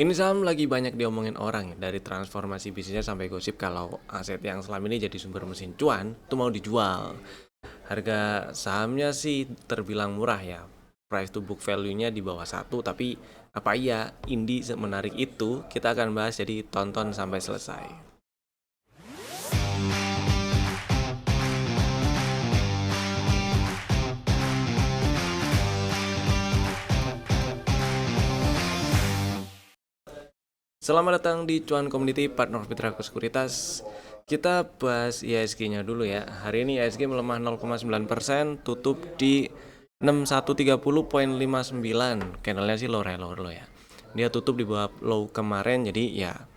Ini saham lagi banyak diomongin orang ya, dari transformasi bisnisnya sampai gosip kalau aset yang selama ini jadi sumber mesin cuan itu mau dijual. Harga sahamnya sih terbilang murah ya. Price to book value-nya di bawah satu, tapi apa iya Indi menarik itu? Kita akan bahas, jadi tonton sampai selesai. Selamat datang di Cuan Community Partner Fitra Sekuritas. Kita bahas IHSG-nya dulu ya. Hari ini IHSG melemah 0,9%, tutup di 6130,59. Candlenya sih low ya. Dia tutup di bawah low kemarin, jadi ya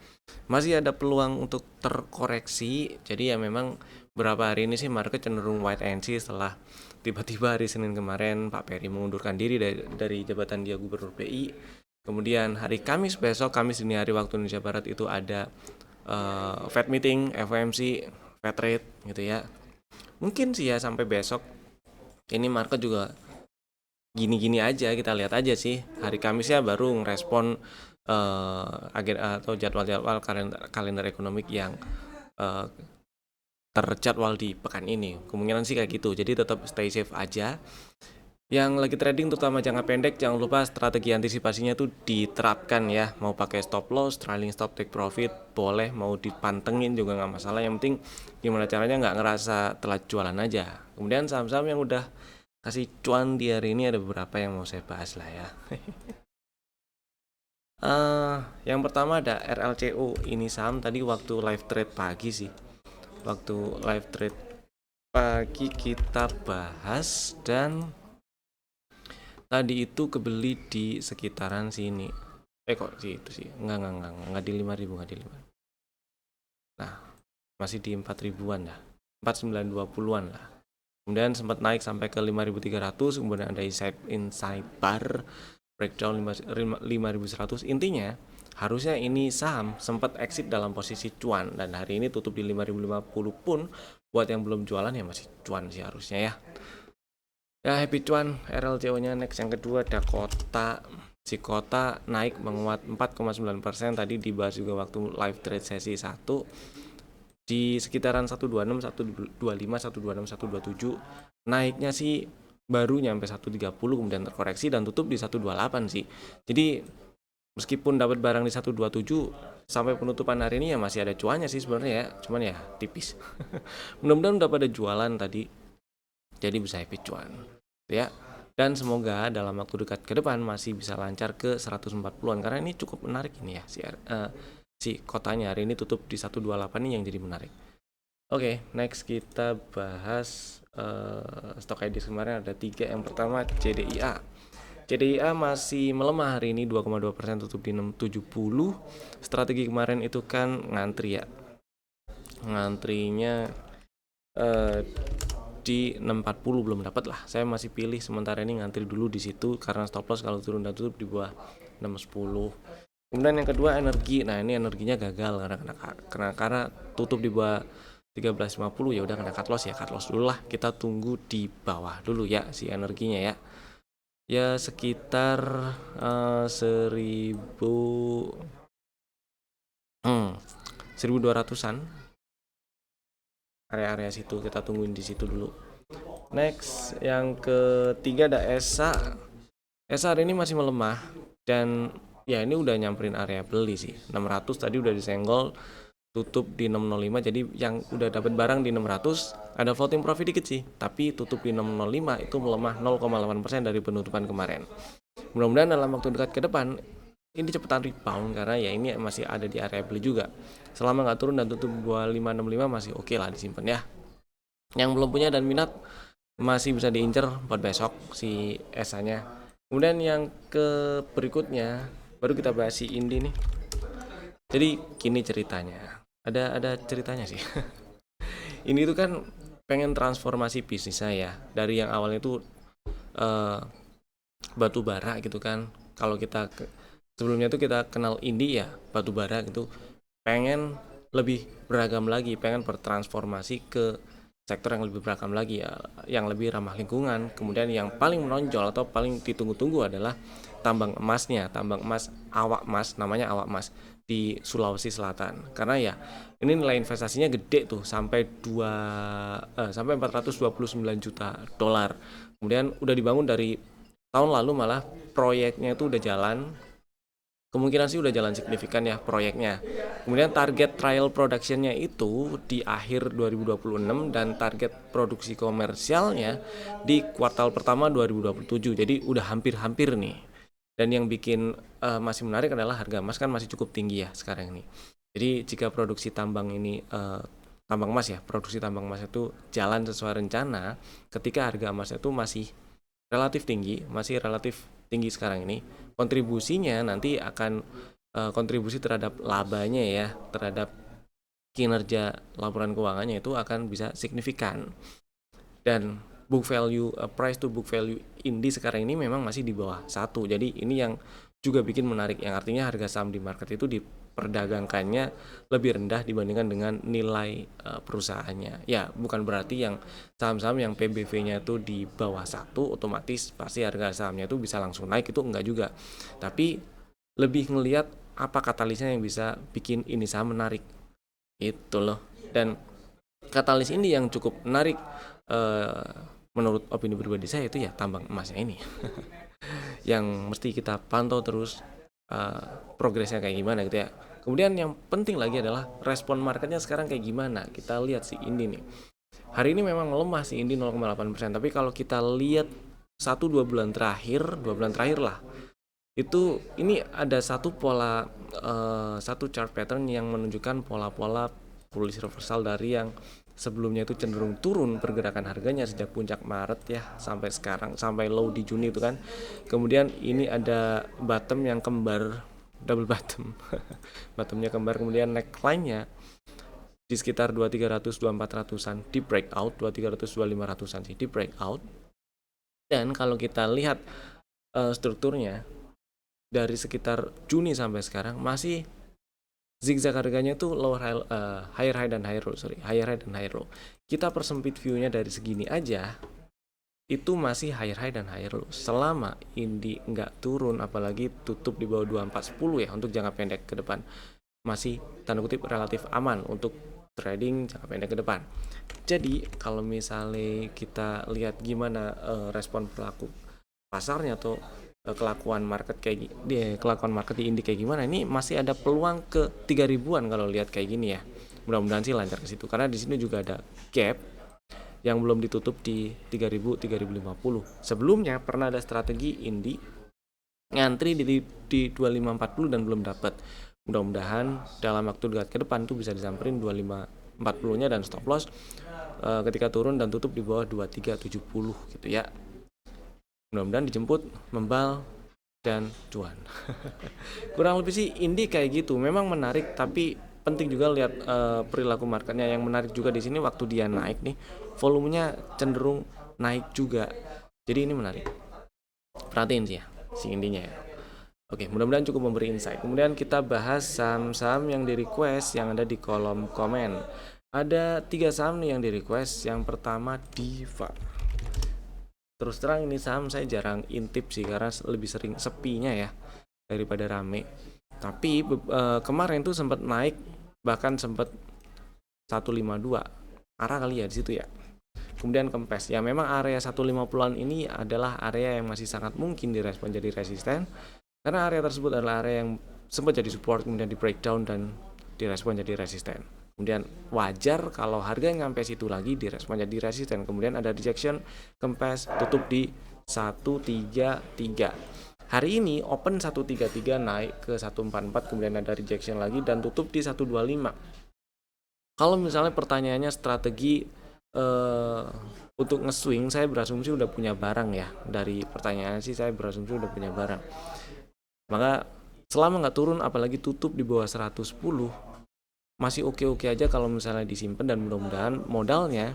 masih ada peluang untuk terkoreksi. Jadi ya memang beberapa hari ini sih market cenderung wait and see setelah tiba-tiba hari Senin kemarin Pak Peri mengundurkan diri dari jabatan dia Gubernur BI. Kemudian hari Kamis besok, Kamis dini hari waktu Indonesia Barat itu ada Fed meeting, FOMC, Fed rate gitu ya. Mungkin sih ya sampai besok ini market juga gini-gini aja, kita lihat aja sih. Hari Kamisnya baru ngerespon agenda atau jadwal-jadwal kalender ekonomik yang terjadwal di pekan ini. Kemungkinan sih kayak gitu. Jadi tetap stay safe aja. Yang lagi trading terutama jangka pendek, jangan lupa strategi antisipasinya tuh diterapkan ya. Mau pakai stop loss, trailing stop take profit, boleh. Mau dipantengin juga nggak masalah. Yang penting gimana caranya nggak ngerasa telat jualan aja. Kemudian saham-saham yang udah kasih cuan di hari ini ada beberapa yang mau saya bahas lah ya. Yang pertama ada RLCO. Ini saham tadi waktu live trade pagi sih. Waktu live trade pagi kita bahas dan tadi itu kebeli di sekitaran sini. Kok sih itu sih? Enggak di 5.000, enggak di 5. Nah, masih di 4.000-an lah. 4.920-an lah. Kemudian sempat naik sampai ke 5.300, kemudian ada inside bar breakdown 5.100. Intinya harusnya ini saham sempat exit dalam posisi cuan dan hari ini tutup di 5.050 pun buat yang belum jualan ya masih cuan sih harusnya ya. Ya happy cuan. RLCO-nya next. Yang kedua ada Kota. Si Kota naik menguat 4,9%, tadi dibahas juga waktu live trade sesi 1 di sekitaran 126, 125, 126, 127. Naiknya sih baru nyampe 130, kemudian terkoreksi dan tutup di 128 sih. Jadi meskipun dapat barang di 127 sampai penutupan hari ini ya masih ada cuannya sih sebenarnya ya, cuman ya tipis. Mudah-mudahan udah pada jualan tadi, jadi bisa happy cuan ya. Dan semoga dalam waktu dekat ke depan masih bisa lancar ke 140-an karena ini cukup menarik ini ya si Kotanya hari ini tutup di 128 ini yang jadi menarik. Oke, next kita bahas stok IDX kemarin ada 3. Yang pertama CDIA. CDIA masih melemah hari ini 2,2%, tutup di 670. Strategi kemarin itu kan ngantri ya. Ngantrinya di 640 belum dapat lah. Saya masih pilih sementara ini ngantri dulu di situ karena stop loss kalau turun dan tutup di bawah 610. Kemudian yang kedua energi. Nah, ini energinya gagal karena tutup di bawah 1350 ya udah kena cut loss ya. Cut loss dulu lah. Kita tunggu di bawah dulu ya si energinya ya. Ya sekitar 1200-an area-area situ, kita tungguin di situ dulu. Next, yang ketiga ada ESA. ESA hari ini masih melemah dan ya ini udah nyamperin area beli sih. 600 tadi udah disenggol, tutup di 605. Jadi yang udah dapat barang di 600 ada floating profit dikit sih, tapi tutup di 605 itu melemah 0,8% dari penutupan kemarin. Mudah-mudahan dalam waktu dekat ke depan ini cepetan rebound karena ya ini masih ada di area beli juga. Selama nggak turun dan tutup 2565 masih oke lah disimpan ya. Yang belum punya dan minat masih bisa diincer buat besok si ESA-nya. Kemudian yang ke berikutnya baru kita bahas si Indi nih. Jadi gini ceritanya. Ada ceritanya sih. Ini tuh kan pengen transformasi bisnis saya dari yang awalnya tuh batu bara gitu kan. Kalau kita sebelumnya tuh kita kenal Indi ya batu bara gitu, pengen lebih beragam lagi, pengen bertransformasi ke sektor yang lebih beragam lagi ya, yang lebih ramah lingkungan. Kemudian yang paling menonjol atau paling ditunggu-tunggu adalah tambang emasnya, tambang emas Awak Mas, namanya Awak Mas di Sulawesi Selatan. Karena ya ini nilai investasinya gede tuh sampai 429 juta dolar. Kemudian udah dibangun dari tahun lalu, malah proyeknya itu udah jalan. Kemungkinan sih udah jalan signifikan ya proyeknya. Kemudian target trial productionnya itu di akhir 2026 dan target produksi komersialnya di kuartal pertama 2027. Jadi udah hampir-hampir nih. Dan yang bikin masih menarik adalah harga emas kan masih cukup tinggi ya sekarang ini. Jadi jika produksi tambang ini tambang emas ya, produksi tambang emas itu jalan sesuai rencana, ketika harga emas itu masih relatif tinggi sekarang ini, kontribusinya nanti akan kontribusi terhadap labanya ya, terhadap kinerja laporan keuangannya itu akan bisa signifikan. Dan book value, price to book value Indi sekarang ini memang masih di bawah 1. Jadi ini yang juga bikin menarik, yang artinya harga saham di market itu diperdagangkannya lebih rendah dibandingkan dengan nilai perusahaannya. Ya, bukan berarti yang saham-saham yang PBV-nya itu di bawah 1 otomatis pasti harga sahamnya itu bisa langsung naik, itu enggak juga. Tapi lebih ngelihat apa katalisnya yang bisa bikin ini saham menarik. Itu loh. Dan katalis ini yang cukup menarik menurut opini pribadi saya itu ya tambang emasnya ini. Yang mesti kita pantau terus progresnya kayak gimana gitu ya. Kemudian yang penting lagi adalah respon marketnya sekarang kayak gimana. Kita lihat si Indi nih. Hari ini memang melemah si Indi 0,8%, tapi kalau kita lihat 1-2 bulan terakhir, 2 bulan terakhir lah, itu ini ada satu chart pattern yang menunjukkan pola-pola bullish reversal dari yang sebelumnya itu cenderung turun pergerakan harganya sejak puncak Maret ya sampai sekarang, sampai low di Juni itu kan. Kemudian ini ada bottom yang kembar, double bottom. Bottomnya kembar, kemudian neckline-nya di sekitar 2300 2400-an di breakout, 2300 2500-an sih di breakout. Dan kalau kita lihat strukturnya dari sekitar Juni sampai sekarang masih zigzag harganya itu higher high dan higher low. Kita persempit view-nya dari segini aja itu masih higher high dan higher low. Selama Indi nggak turun, apalagi tutup di bawah 2410 ya untuk jangka pendek ke depan, masih tanda kutip relatif aman untuk trading jangka pendek ke depan. Jadi kalau misalnya kita lihat gimana respon pelaku pasarnya atau kelakuan market di Indi kayak gimana, ini masih ada peluang ke 3000-an kalau lihat kayak gini ya. Mudah-mudahan sih lancar ke situ, karena di sini juga ada gap yang belum ditutup di 3000 3050. Sebelumnya pernah ada strategi Indi ngantri di 2540 dan belum dapat. Mudah-mudahan dalam waktu dekat ke depan tuh bisa disamperin 2540-nya dan stop loss ketika turun dan tutup di bawah 2370 gitu ya. Mudah-mudahan dijemput, membal, dan cuan. Kurang lebih sih Indi kayak gitu. Memang menarik, tapi penting juga lihat perilaku marketnya. Yang menarik juga di sini waktu dia naik nih, volumenya cenderung naik juga. Jadi ini menarik. Perhatiin sih ya, si Indinya ya. Oke, mudah-mudahan cukup memberi insight. Kemudian kita bahas saham-saham yang di request yang ada di kolom komen. Ada 3 saham nih yang di request. Yang pertama Diva. Terus terang ini saham saya jarang intip sih, karena lebih sering sepinya ya daripada rame. Tapi kemarin tuh sempat naik, bahkan sempat 152 arah kali ya di situ ya. Kemudian kempes ya, memang area 150-an ini adalah area yang masih sangat mungkin direspon jadi resisten, karena area tersebut adalah area yang sempat jadi support kemudian di breakdown dan direspon jadi resisten. Kemudian wajar kalau harga yang sampai situ lagi direspon jadi resisten. Kemudian ada rejection, kempes, tutup di 133. Hari ini open 133 naik ke 144, kemudian ada rejection lagi dan tutup di 125. Kalau misalnya pertanyaannya strategi untuk nge-swing, saya berasumsi udah punya barang ya. Dari pertanyaan sih saya berasumsi udah punya barang. Maka selama nggak turun, apalagi tutup di bawah 110, masih oke-oke aja kalau misalnya disimpan, dan mudah-mudahan modalnya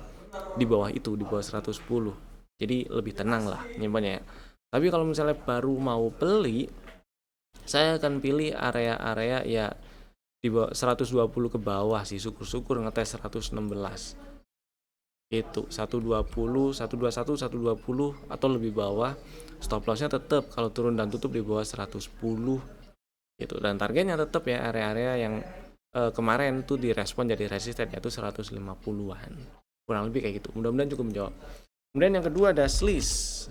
di bawah itu, di bawah 110. Jadi lebih tenang lah nyimpannya. Tapi kalau misalnya baru mau beli, saya akan pilih area-area ya di bawah 120 ke bawah sih, syukur-syukur ngetes 116. itu 120, 121, 120 atau lebih bawah. Stop lossnya tetap kalau turun dan tutup di bawah 110 gitu, dan targetnya tetap ya area-area yang kemarin tuh direspon jadi resisten, yaitu 150-an kurang lebih kayak gitu. Mudah-mudahan cukup menjawab. Kemudian yang kedua ada Sliss.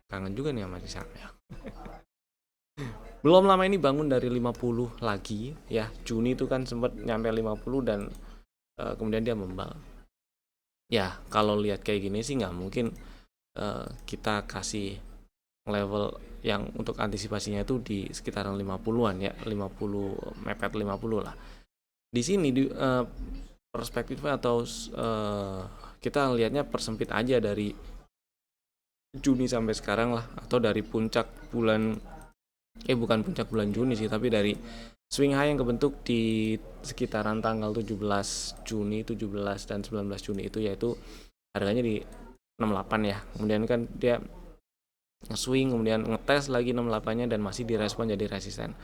Kangen juga nih sama Saham ya. Belum lama ini bangun dari 50 lagi ya. Juni itu kan sempat nyampe 50 dan kemudian dia membal. Ya kalau lihat kayak gini sih nggak mungkin kita kasih level yang untuk antisipasinya itu di sekitaran 50-an ya, 50 mepet 50 lah. Di sini di perspektifnya atau kita lihatnya persempit aja dari Juni sampai sekarang lah, atau dari puncak bulan bukan puncak bulan Juni sih, tapi dari swing high yang kebentuk di sekitaran tanggal 17 Juni, 17 dan 19 Juni itu, yaitu harganya di 68 ya. Kemudian kan dia nge-swing, kemudian ngetes lagi 68-nya dan masih direspon jadi resisten.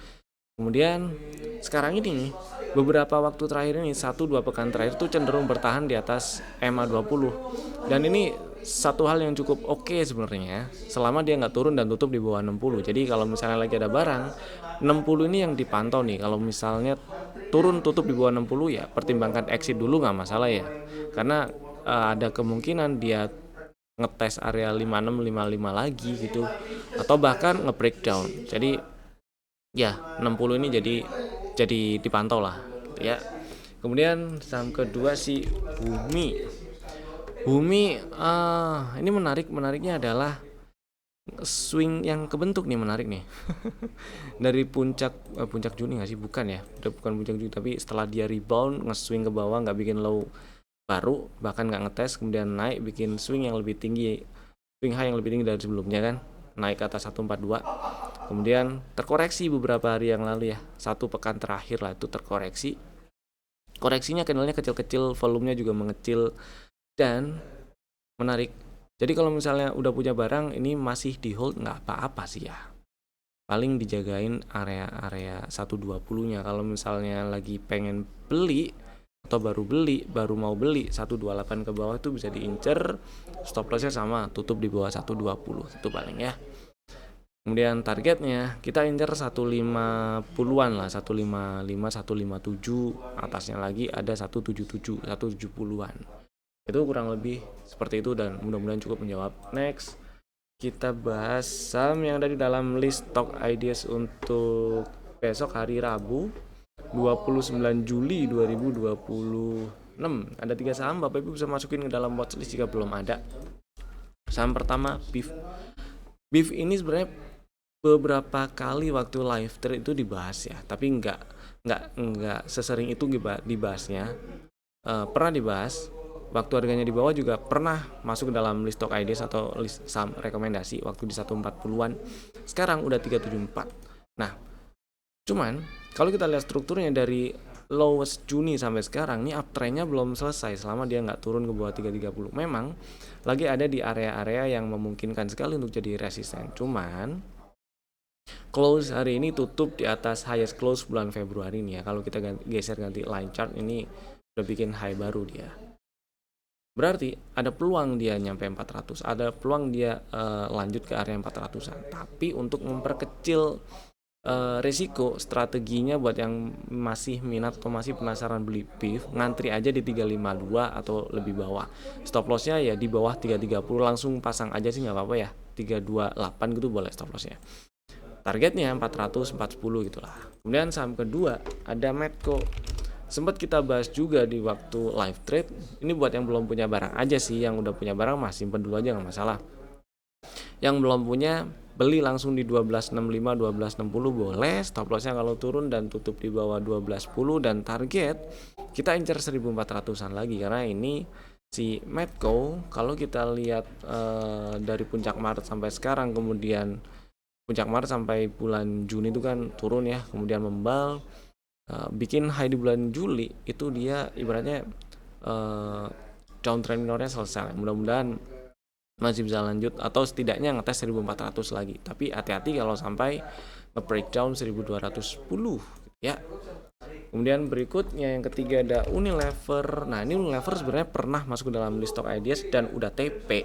Kemudian sekarang ini nih, beberapa waktu terakhir ini 1-2 pekan terakhir tuh cenderung bertahan di atas MA20. Dan ini satu hal yang cukup oke sebenarnya, selama dia nggak turun dan tutup di bawah 60. Jadi kalau misalnya lagi ada barang 60 ini yang dipantau nih. Kalau misalnya turun tutup di bawah 60 ya pertimbangkan exit dulu, nggak masalah ya. Karena ada kemungkinan dia ngetes area 56 55 lagi gitu, atau bahkan nge-breakdown. Jadi ya 60 ini jadi dipantau lah gitu ya. Kemudian saham kedua si Bumi. Ini menariknya adalah swing yang kebentuk nih, menarik nih. Dari puncak Juni nggak sih? Bukan ya, udah bukan puncak Juni, tapi setelah dia rebound nge-swing ke bawah, nggak bikin low baru, bahkan nggak ngetes, kemudian naik bikin swing yang lebih tinggi, swing high yang lebih tinggi dari sebelumnya kan, naik ke atas 142. Kemudian terkoreksi beberapa hari yang lalu ya, 1 pekan terakhir lah itu terkoreksi. Koreksinya candlenya kecil-kecil, volumenya juga mengecil dan menarik. Jadi kalau misalnya udah punya barang ini masih di hold nggak apa-apa sih ya. Paling dijagain area-area 120-nya. Kalau misalnya lagi pengen beli atau baru mau beli 128 ke bawah itu bisa diincer, stop lossnya sama, tutup di bawah 120 itu paling ya. Kemudian targetnya kita incer 150-an lah, 155, 157, atasnya lagi ada 177, 170-an. Itu kurang lebih seperti itu dan mudah-mudahan cukup menjawab. Next, kita bahas saham yang ada di dalam list stock ideas untuk besok hari Rabu 29 Juli 2026. Ada 3 saham, Bapak Ibu bisa masukin ke dalam watchlist jika belum ada. Saham pertama Beef ini sebenarnya beberapa kali waktu live trade itu dibahas ya, tapi nggak sesering itu dibahasnya. Pernah dibahas waktu harganya di bawah, juga pernah masuk ke dalam list stock ideas atau list saham rekomendasi waktu di 140-an. Sekarang udah 374. Nah, cuman kalau kita lihat strukturnya dari lowest Juni sampai sekarang, ini uptrendnya belum selesai selama dia nggak turun ke bawah 330. Memang lagi ada di area-area yang memungkinkan sekali untuk jadi resisten. Cuman close hari ini tutup di atas highest close bulan Februari nih ya. Kalau kita geser ganti line chart, ini udah bikin high baru dia. Berarti ada peluang dia nyampe 400, ada peluang dia lanjut ke area 400-an. Tapi untuk memperkecil risiko, strateginya buat yang masih minat atau masih penasaran beli beef, ngantri aja di 352 atau lebih bawah. Stop lossnya ya di bawah 330, langsung pasang aja sih nggak apa-apa ya, 328 gitu boleh stop lossnya. Targetnya 400, 410 gitulah. Kemudian saham kedua ada Medco. Sempat kita bahas juga di waktu live trade. Ini buat yang belum punya barang aja sih, yang udah punya barang mah simpen dulu aja nggak masalah. Yang belum punya, beli langsung di 1265, 1260 boleh. Stop lossnya kalau turun dan tutup di bawah 1210, dan target kita incer 1400-an lagi, karena ini si Medco kalau kita lihat dari puncak Maret sampai sekarang, kemudian puncak Maret sampai bulan Juni itu kan turun ya, kemudian membal, bikin high di bulan Juli itu dia ibaratnya downtrend minornya selesai. Mudah-mudahan masih bisa lanjut atau setidaknya ngetes 1400 lagi. Tapi hati-hati kalau sampai nge-breakdown 1210 ya. Kemudian berikutnya yang ketiga ada Unilever. Nah, ini Unilever sebenarnya pernah masuk ke dalam list stock ideas dan udah TP.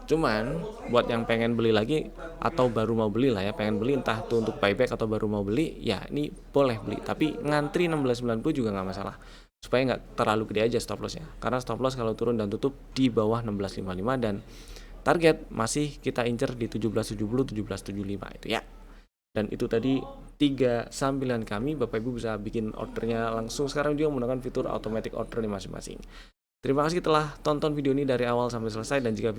Cuman buat yang pengen beli lagi atau baru mau beli lah ya, pengen beli entah itu untuk buyback atau baru mau beli, ya ini boleh beli. Tapi ngantri 16.90 juga nggak masalah. Supaya nggak terlalu gede aja stop lossnya. Karena stop loss kalau turun dan tutup di bawah 16.55 dan target masih kita incer di 17.70, 17.75 itu ya. Dan itu tadi 3 sambilan kami. Bapak Ibu bisa bikin ordernya langsung sekarang juga menggunakan fitur automatic order di masing-masing. Terima kasih telah tonton video ini dari awal sampai selesai, dan jika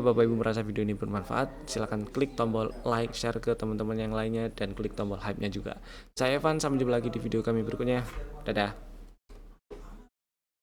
Bapak Ibu merasa video ini bermanfaat, silakan klik tombol like, share ke teman-teman yang lainnya, dan klik tombol hype-nya juga. Saya Evan, sampai jumpa lagi di video kami berikutnya. Dadah.